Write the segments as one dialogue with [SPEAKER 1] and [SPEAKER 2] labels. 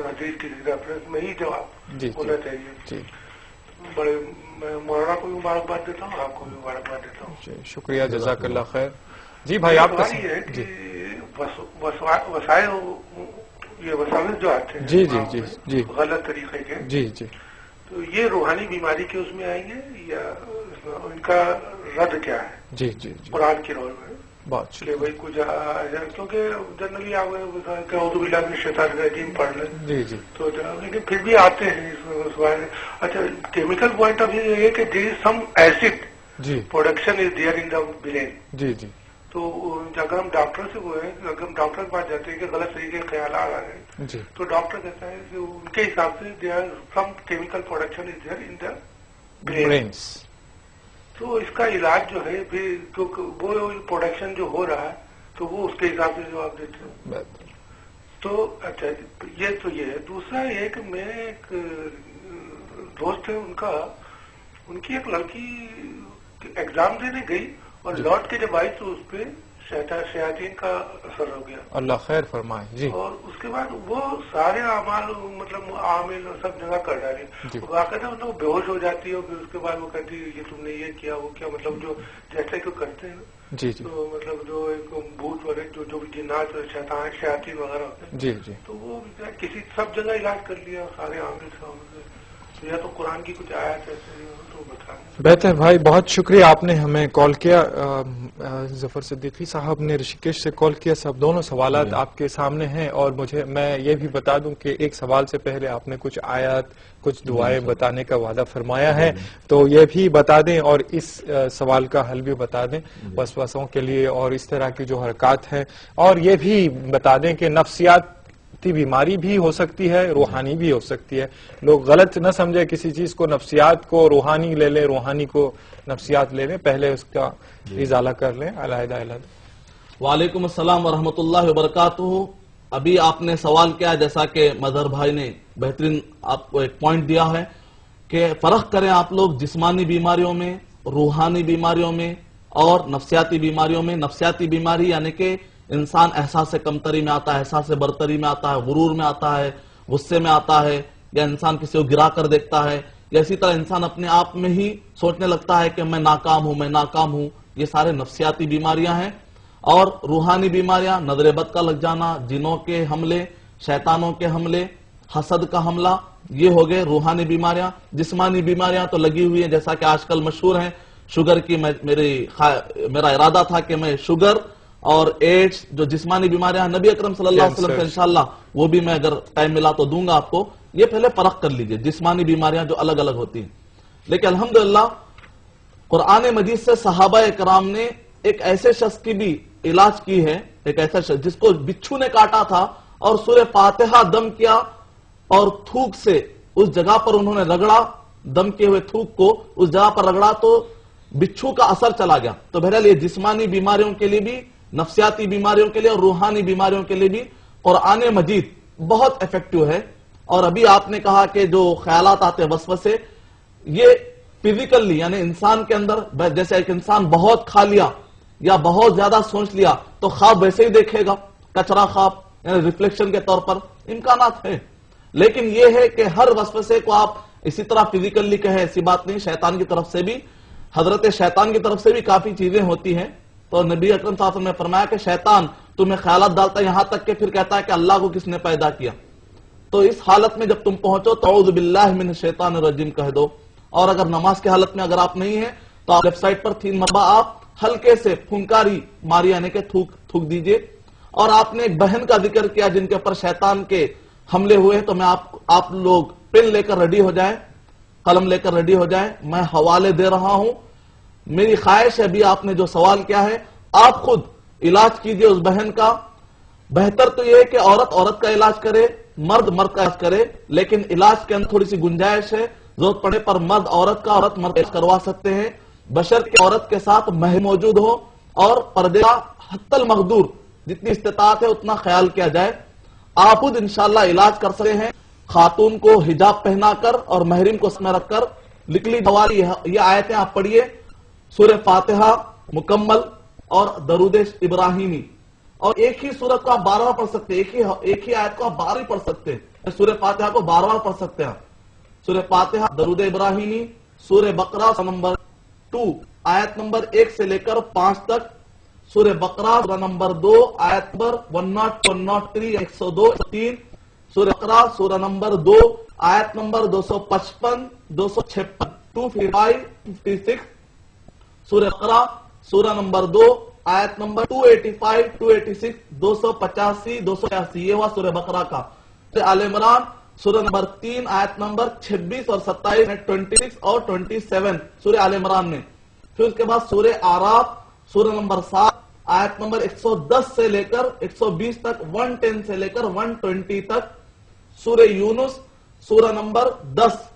[SPEAKER 1] हदीस की रेफरेंस में ही जवाब होना चाहिए।
[SPEAKER 2] जी
[SPEAKER 1] बड़े मैं मौलाना को भी मुबारकबाद देता हूँ, आपको भी मुबारकबाद देता हूँ।
[SPEAKER 2] शुक्रिया, जज़ाकल्लाह खैर। जी भाई, आपका
[SPEAKER 1] सवाल ये है कि वसाइल ये वसाइल जो आते हैं
[SPEAKER 2] जी जी जी जी
[SPEAKER 1] गलत तरीके के,
[SPEAKER 2] जी जी,
[SPEAKER 1] तो ये रूहानी बीमारी के उसमें आएंगे या इनका रद्द क्या है?
[SPEAKER 2] जी जी जी,
[SPEAKER 1] कुरान की रोल में
[SPEAKER 2] बहुत
[SPEAKER 1] कि भाई कुछ क्योंकि जनरली आप शैतान पढ़ लें
[SPEAKER 2] जी जी,
[SPEAKER 1] तो लेकिन फिर भी आते हैं इसमें। अच्छा, केमिकल पॉइंट ऑफ व्यू ये है कि देयर इज सम एसिड
[SPEAKER 2] जी
[SPEAKER 1] production is there in the brain.
[SPEAKER 2] जी जी,
[SPEAKER 1] तो अगर हम डॉक्टर से वो है, अगर हम डॉक्टर के पास जाते हैं कि गलत तरीके के ख्याल आ रहे हैं,
[SPEAKER 2] जी,
[SPEAKER 1] तो डॉक्टर कहता है कि उनके हिसाब से there some chemical production is there in the brain. तो इसका इलाज जो है फिर तो वो प्रोडक्शन जो हो रहा है तो वो उसके हिसाब से जवाब देते हैं। तो अच्छा, ये तो ये है। दूसरा ये कि मेरे एक दोस्त है, उनकी एक लड़की एग्जाम देने गई और लौट के जब आई तो उस पर शयातीन का असर हो गया।
[SPEAKER 2] अल्लाह खैर फरमाए जी।
[SPEAKER 1] और उसके बाद वो सारे अमाल मतलब आमिल सब जगह कर डाली, वाकई मतलब बेहोश हो जाती है और फिर उसके बाद वो कहती है ये तुमने ये किया वो किया, मतलब जो जैसे कि करते हैं ना
[SPEAKER 2] जी जी,
[SPEAKER 1] तो मतलब जो एक भूत वगैरह जो जिन्नात शैतान शयातीन वगैरह होते हैं
[SPEAKER 2] जी जी,
[SPEAKER 1] तो वो किसी सब जगह इलाज कर लिया सारे आमिल से। या तो कुरान की कुछ आयत ऐसे तो बताएं।
[SPEAKER 2] बेहतर भाई, बहुत शुक्रिया, आपने हमें कॉल किया। जफर सिद्दीकी साहब ने ऋषिकेश से कॉल किया। सब दोनों सवालात आपके सामने हैं और मैं ये भी बता दूं कि एक सवाल से पहले आपने कुछ आयत कुछ दुआएं बताने का वादा फरमाया है, तो ये भी बता दें और इस सवाल का हल भी बता दें वसवसों के लिए और इस तरह की जो हरकत है, और ये भी बता दें कि नफ्सियात बीमारी भी हो सकती है, रूहानी भी हो सकती है। लोग गलत न समझे किसी चीज को, नफ्सियात को रूहानी ले लें, रूहानी को नफ्सियात ले लें, पहले उसका इजाला कर लें। अलहदा अलहदा।
[SPEAKER 3] वालेकुम अस्सलाम वरहमतुल्लाहि वबरकातुहू। अभी आपने सवाल किया, जैसा कि मजहर भाई ने बेहतरीन आपको एक पॉइंट दिया है कि फर्क करें आप लोग जिस्मानी बीमारियों में, रूहानी बीमारियों में और नफ्सियाती बीमारियों में। नफ्सियाती बीमारी यानी कि इंसान एहसास कमतरी में आता है, एहसास बरतरी में आता है, गुरूर में आता है, गुस्से में आता है, या इंसान किसी को गिरा कर देखता है, या इसी तरह इंसान अपने आप में ही सोचने लगता है कि मैं नाकाम हूं, मैं नाकाम हूं। ये सारे नफ्सियाती बीमारियां हैं। और रूहानी बीमारियां, नजर बद का लग जाना, जिनों के हमले, शैतानों के हमले, हसद का हमला, ये हो गए रूहानी बीमारियां। जिस्मानी बीमारियां तो लगी हुई है, जैसा कि आजकल मशहूर है शुगर की। मेरा इरादा था कि मैं शुगर और एड्स जो जिस्मानी बीमारियां नबी अकरम सल्लल्लाहु अलैहि वसल्लम से इंशाअल्लाह वो भी मैं अगर टाइम मिला तो दूंगा आपको। ये पहले परख कर लीजिए जिस्मानी बीमारियां जो अलग अलग होती हैं। लेकिन अल्हम्दुलिल्लाह कुरान मजीद से सहाबा इकराम ने एक ऐसे शख्स की भी इलाज की है, एक ऐसा शख्स जिसको बिच्छू ने काटा था और सूरह फातिहा दम किया और थूक से उस जगह पर उन्होंने रगड़ा, दम किए हुए थूक को उस जगह पर रगड़ा तो बिच्छू का असर चला गया। तो बहरहाल ये जिस्मानी बीमारियों के लिए भी, नफ्सियाती बीमारियों के लिए और रूहानी बीमारियों के लिए भी कुरान मजीद बहुत इफेक्टिव है। और अभी आपने कहा कि जो ख्यालात आते हैं वसवसे, ये फिजिकली यानी इंसान के अंदर, जैसे एक इंसान बहुत खा लिया या बहुत ज्यादा सोच लिया तो ख्वाब वैसे ही देखेगा, कचरा ख्वाब यानी रिफ्लेक्शन के तौर पर इम्कानात है। लेकिन यह है कि हर वसवसे को आप इसी तरह फिजिकली कहे, ऐसी बात नहीं। शैतान की तरफ से भी, हजरत शैतान की तरफ से भी काफी चीजें होती हैं। तो नबी अकरम सल्लल्लाहु अलैहि वसल्लम ने फरमाया कि शैतान तुम्हें ख्यालात डालता है, यहां तक कि फिर कहता है कि अल्लाह को किसने पैदा किया। तो इस हालत में जब तुम पहुंचो तो औज़ु बिल्लाहि मिनश शैतानिर रजीम कह दो। और अगर नमाज की हालत में अगर आप नहीं है तो आप लेफ्ट साइड पर 3 मरतबा आप हल्के से फुंकारी मारी यानी कि थूक दीजिए। और आपने एक बहन का जिक्र किया जिनके ऊपर शैतान के हमले हुए, तो मैं आप लोग पेन लेकर रेडी हो जाए, कलम लेकर रेडी हो जाए, मैं हवाले दे रहा हूं। मेरी ख्वाहिश है, अभी आपने जो सवाल किया है, आप खुद इलाज कीजिए उस बहन का। बेहतर तो यह है कि औरत का इलाज करे, मर्द का इलाज करे, लेकिन इलाज के अंदर थोड़ी सी गुंजाइश है। जरूरत पड़े पर मर्द औरत का, औरत मर्द करवा सकते हैं, बशर्ते औरत के साथ महरम मौजूद हो और पर्दे का हत्तल मकदूर जितनी इस्तिताअत है उतना ख्याल किया जाए। आप खुद इंशाअल्लाह इलाज कर सकते हैं। खातून को हिजाब पहनाकर और महरिम को इसमें रखकर लिखली दवाली ये आयतें आप पढ़िए, सूरह फातिहा मुकम्मल और दरूद इब्राहिमी, और एक ही सूरत को आप 12 पढ़ सकते हैं, एक ही आयत को आप 12 पढ़ सकते हैं। सूर्य फातिहा को बार बार पढ़ सकते हैं। सूर्य फातिहा, दरूद इब्राहिमी, सूर्य बकरा नंबर 2 आयत नंबर 1 से लेकर 5 तक, सूर्य बकरा सूरह नंबर 2 आयत नंबर 101, 103, 102, 103, सूर्य बकरा सूरह नंबर 2 आयत नंबर 255, 256, 255, 56, सूर्य बकरा सूरह नंबर 2 आयत नंबर 285, 286, 285, 286, ये हुआ सूर्य बकरा का। आल इमरान सूरह नंबर 3 आयत नंबर 26 और 27 में 26 और 27 सूर्य आल इमरान में। फिर उसके बाद सूर्य आराफ सूरह नंबर 7 आयत नंबर 110 से लेकर 120 तक, 110 से लेकर 120 तक, सूर्य यूनुस सूरह नंबर 10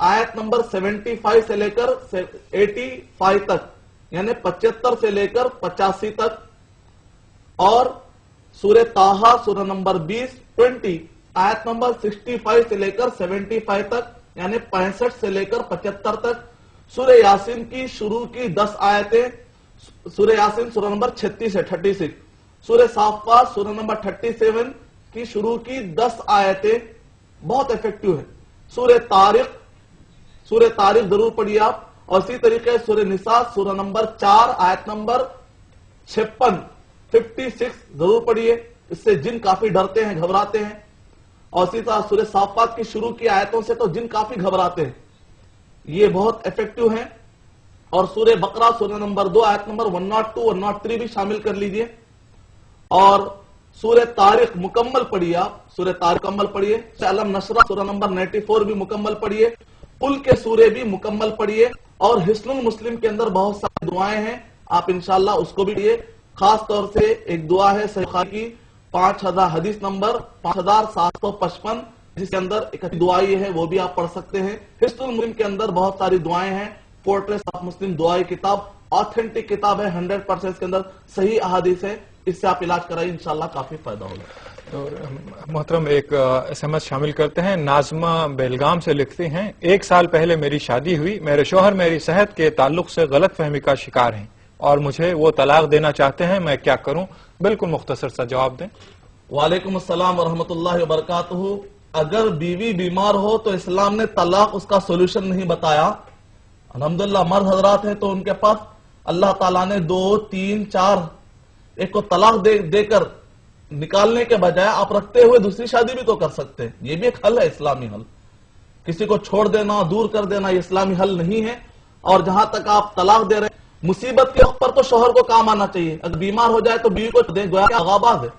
[SPEAKER 3] आयत नंबर 75 से लेकर 85 तक, यानी 75 से लेकर 85 तक, और सूर्य ताहा सूरह नंबर 20 आयत नंबर 65 से लेकर 75 तक, यानी 65 से लेकर 75 तक, सूर्य यासीन की शुरू की 10 आयतें, सूर्य यासीन सूरह नंबर 36 है 36, सूर्य साफात सूरह नंबर 37 की शुरू की 10 आयतें बहुत इफेक्टिव है। सूर्य तारिक जरूर पढ़िए आप, और इसी तरीके सूर्य निसा सूरह नंबर 4 आयत नंबर 56 जरूर पढ़िए, इससे जिन काफी डरते हैं, घबराते हैं। और इसी तरह सूर्य साफात की शुरू की आयतों से तो जिन काफी घबराते हैं, ये बहुत इफेक्टिव हैं। और सूर्य बकरा सूरह नंबर 2 आयत नंबर 102, 103 भी शामिल कर लीजिए। और सूर्य तारिक मुकम्मल पढ़िए आप, सूर्य तारिक मुकम्मल पढ़िए। अलम नशरा सूरह नंबर 94 भी मुकम्मल पढ़िए। कुल के सूर्य भी मुकम्मल पढ़िए। और हिस्नुल मुस्लिम के अंदर बहुत सारी दुआएं हैं, आप इंशाल्लाह उसको भी पढ़िए। खास तौर से एक दुआ है सहीह बुखारी की 5000 हदीस नंबर 5755, जिसके अंदर एक दुआ ये है, वो भी आप पढ़ सकते हैं। हिस्नुल मुस्लिम के अंदर बहुत सारी दुआएं हैं। फोर्ट्रेस ऑफ मुस्लिम दुआई किताब ऑथेंटिक किताब है, 100% के अंदर सही अहादीस है, इससे आप इलाज कराइए, इंशाल्लाह काफी फायदा होगा।
[SPEAKER 2] और मोहतरम एक SMS शामिल करते हैं। नाजमा बेलगाम से लिखती हैं, 1 साल पहले मेरी शादी हुई, मेरे शोहर मेरी सेहत के ताल्लुक से गलत फहमी का शिकार हैं और मुझे वो तलाक देना चाहते हैं, मैं क्या करूं? बिल्कुल मुख्तसर सा जवाब दें।
[SPEAKER 3] वालेकुम अस्सलाम व रहमतुल्लाहि व बरकातुहू। अगर बीवी बीमार हो तो इस्लाम ने तलाक उसका सोल्यूशन नहीं बताया। अल्हम्दुलिल्लाह मर्द हजरात हैं तो उनके पास अल्लाह ताला ने 2, 3, 4 एक को तलाक देकर निकालने के बजाय आप रखते हुए दूसरी शादी भी तो कर सकते हैं। ये भी एक हल है, इस्लामी हल। किसी को छोड़ देना, दूर कर देना, ये इस्लामी हल नहीं है। और जहां तक आप तलाक दे रहे हैं, मुसीबत के वक्त पर तो शोहर को काम आना चाहिए। अगर बीमार हो जाए तो बीवी को दे, गोया आगाबाज है,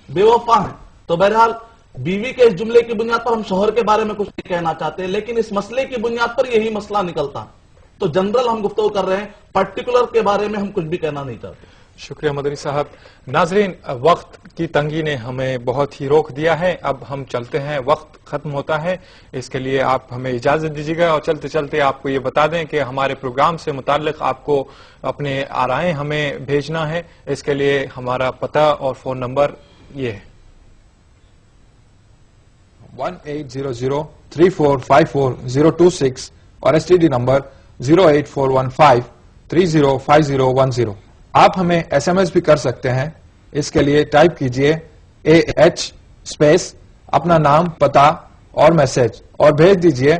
[SPEAKER 3] बेवफा है। तो बहरहाल बीवी के इस जुमले की बुनियाद पर हम शोहर के बारे में कुछ नहीं कहना चाहते, लेकिन इस मसले की बुनियाद पर यही मसला निकलता है। तो जनरल हम गुफ्तगू कर रहे हैं, पर्टिकुलर के बारे में हम कुछ भी कहना नहीं चाहते।
[SPEAKER 2] शुक्रिया मदनी साहब। नाजरीन, वक्त की तंगी ने हमें बहुत ही रोक दिया है, अब हम चलते हैं, वक्त खत्म होता है। इसके लिए आप हमें इजाजत दीजिएगा और चलते चलते आपको ये बता दें कि हमारे प्रोग्राम से मुताल्लिक आपको अपने आराएं हमें भेजना है। इसके लिए हमारा पता और फोन नंबर ये है
[SPEAKER 4] 18003454 और STD नंबर 08415305010। आप हमें SMS भी कर सकते हैं। इसके लिए टाइप कीजिए AH स्पेस अपना नाम, पता और मैसेज और भेज दीजिए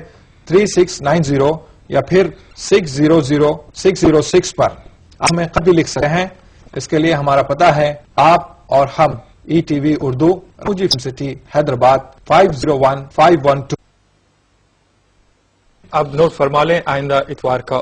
[SPEAKER 4] 3690 या फिर 600606 पर। आप हमें खत भी लिख सकते हैं। इसके लिए हमारा पता है आप और हम, ETV उर्दू, मुजी फिल्म सिटी, हैदराबाद 501512।
[SPEAKER 2] अब नोट फरमा लें आइंदा इतवार का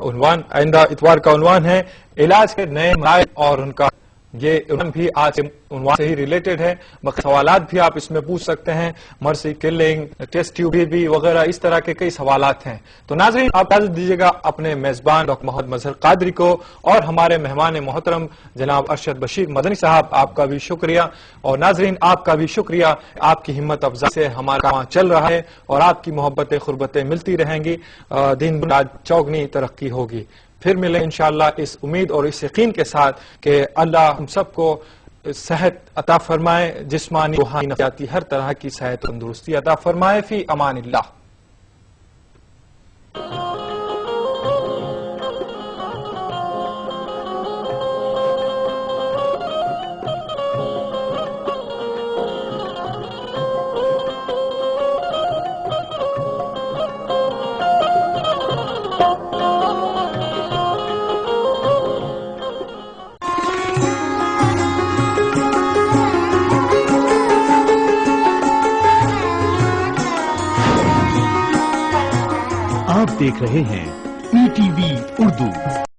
[SPEAKER 2] उन्वान है इलाज के नए मसाइल, और उनका ये उन्वान भी आज उन्वान से ही रिलेटेड है। सवालात भी आप इसमें पूछ सकते हैं, मर्सी किलिंग, टेस्ट ट्यूब भी वगैरह, इस तरह के कई सवालात हैं। तो नाज़रीन, आप इजाज़त दीजिएगा अपने मेजबान डॉक्टर मोहम्मद मजहर कादरी को और हमारे मेहमान मोहतरम जनाब अरशद बशीर मदनी साहब, आपका भी शुक्रिया। और नाज़रीन, आपका भी शुक्रिया, आपकी हिम्मत अफजा से हमारा काम चल रहा है और आपकी मोहब्बतें खुरबतें मिलती रहेंगी, दिन दिन चौगनी तरक्की होगी। फिर मिले इंशाअल्लाह इस उम्मीद और इस यकीन के साथ कि अल्लाह हम सबको सेहत अता फरमाए, जिस्मानी रूहानी नफसियाती हर तरह की सेहत तंदुरुस्ती अता फरमाए। फी अमानिल्लाह।
[SPEAKER 5] आप देख रहे हैं ETV उर्दू।